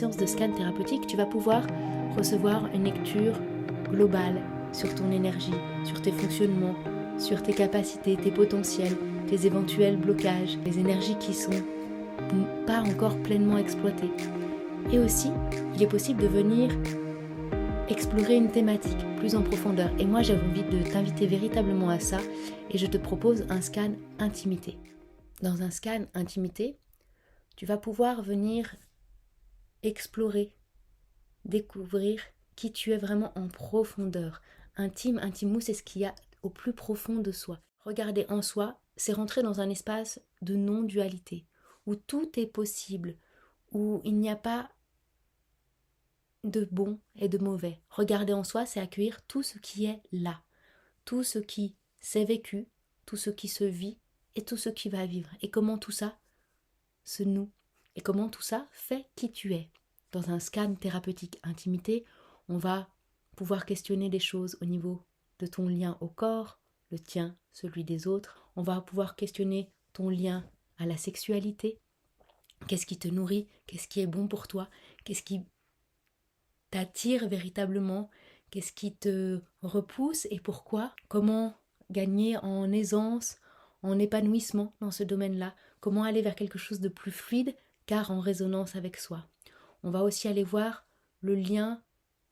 séance de scan thérapeutique, tu vas pouvoir recevoir une lecture globale sur ton énergie, sur tes fonctionnements, sur tes capacités, tes potentiels, tes éventuels blocages, les énergies qui sont pas encore pleinement exploitées. Et aussi, il est possible de venir explorer une thématique plus en profondeur. Et moi, j'avais envie de t'inviter véritablement à ça et je te propose un scan intimité. Dans un scan intimité, tu vas pouvoir venir explorer, découvrir qui tu es vraiment en profondeur. Intimou, c'est ce qu'il y a au plus profond de soi. Regarder en soi, c'est rentrer dans un espace de non-dualité, où tout est possible, où il n'y a pas de bon et de mauvais. Regarder en soi, c'est accueillir tout ce qui est là, tout ce qui s'est vécu, tout ce qui se vit et tout ce qui va vivre. Et comment tout ça se noue. Et comment tout ça fait qui tu es. Dans un scan thérapeutique intimité, on va pouvoir questionner des choses au niveau de ton lien au corps, le tien, celui des autres. On va pouvoir questionner ton lien à la sexualité. Qu'est-ce qui te nourrit? Qu'est-ce qui est bon pour toi? Qu'est-ce qui t'attire véritablement? Qu'est-ce qui te repousse et pourquoi? Comment gagner en aisance, en épanouissement dans ce domaine-là? Comment aller vers quelque chose de plus fluide car en résonance avec soi? On va aussi aller voir le lien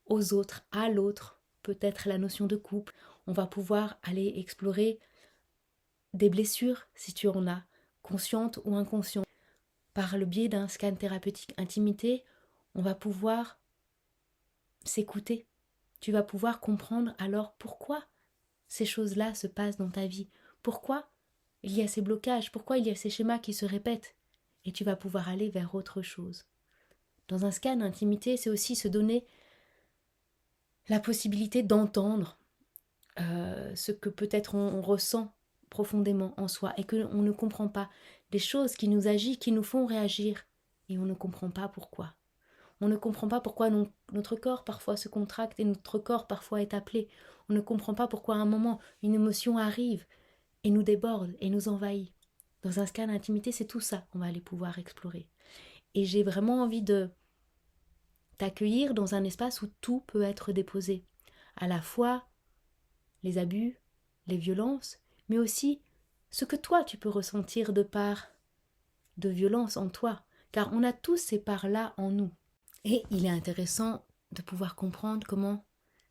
aux autres, à l'autre, peut-être la notion de couple. On va pouvoir aller explorer des blessures si tu en as, conscientes ou inconscientes. Par le biais d'un scan thérapeutique intimité, on va pouvoir s'écouter. Tu vas pouvoir comprendre alors pourquoi ces choses-là se passent dans ta vie. Pourquoi il y a ces blocages, pourquoi il y a ces schémas qui se répètent. Et tu vas pouvoir aller vers autre chose. Dans un scan intimité, c'est aussi se donner la possibilité d'entendre ce que peut-être on ressent profondément en soi et qu'on ne comprend pas. Des choses qui nous agitent, qui nous font réagir et on ne comprend pas pourquoi. On ne comprend pas pourquoi notre corps parfois se contracte et notre corps parfois est appelé. On ne comprend pas pourquoi à un moment une émotion arrive et nous déborde et nous envahit. Dans un scan d'intimité, c'est tout ça qu'on va aller pouvoir explorer. Et j'ai vraiment envie de t'accueillir dans un espace où tout peut être déposé. À la fois les abus, les violences, mais aussi ce que toi tu peux ressentir de part de violence en toi. Car on a tous ces parts-là en nous. Et il est intéressant de pouvoir comprendre comment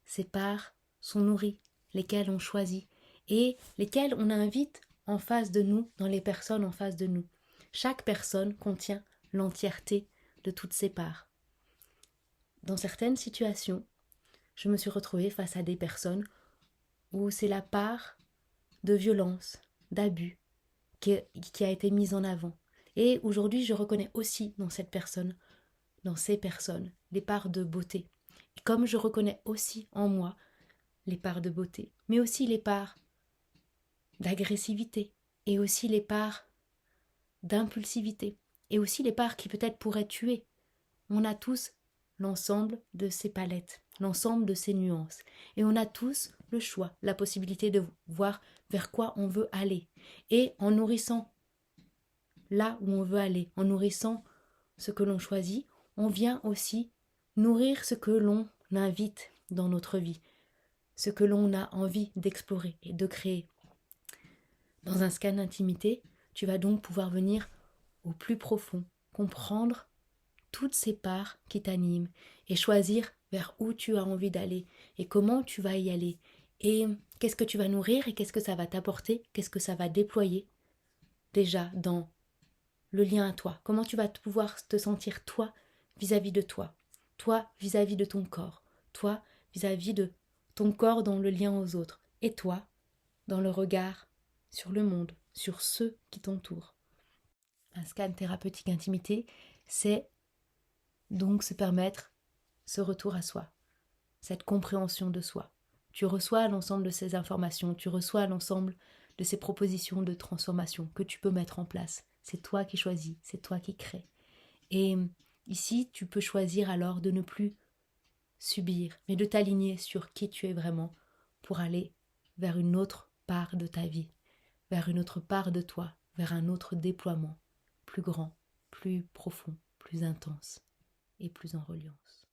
ces parts sont nourries, lesquelles on choisit et lesquelles on invite en face de nous, dans les personnes en face de nous. Chaque personne contient l'entièreté de toutes ces parts. Dans certaines situations, je me suis retrouvée face à des personnes où c'est la part de violence, d'abus qui a été mise en avant. Et aujourd'hui, je reconnais aussi dans ces personnes, les parts de beauté. Et comme je reconnais aussi en moi les parts de beauté, mais aussi les parts d'agressivité, et aussi les parts d'impulsivité, et aussi les parts qui peut-être pourraient tuer. On a tous l'ensemble de ces palettes, l'ensemble de ces nuances. Et on a tous le choix, la possibilité de voir vers quoi on veut aller. Et en nourrissant là où on veut aller, en nourrissant ce que l'on choisit, on vient aussi nourrir ce que l'on invite dans notre vie, ce que l'on a envie d'explorer et de créer. Dans un scan d'intimité, tu vas donc pouvoir venir au plus profond, comprendre toutes ces parts qui t'animent et choisir vers où tu as envie d'aller et comment tu vas y aller et qu'est-ce que tu vas nourrir et qu'est-ce que ça va t'apporter, qu'est-ce que ça va déployer déjà dans le lien à toi, comment tu vas pouvoir te sentir toi vis-à-vis de toi vis-à-vis de ton corps, toi vis-à-vis de ton corps dans le lien aux autres et toi dans le regard sur le monde, sur ceux qui t'entourent. Un scan thérapeutique intimité, c'est donc se permettre ce retour à soi, cette compréhension de soi. Tu reçois l'ensemble de ces informations, tu reçois l'ensemble de ces propositions de transformation que tu peux mettre en place. C'est toi qui choisis, c'est toi qui crées. Et ici, tu peux choisir alors de ne plus subir, mais de t'aligner sur qui tu es vraiment pour aller vers une autre part de ta vie, vers une autre part de toi, vers un autre déploiement, plus grand, plus profond, plus intense. et plus en reliance.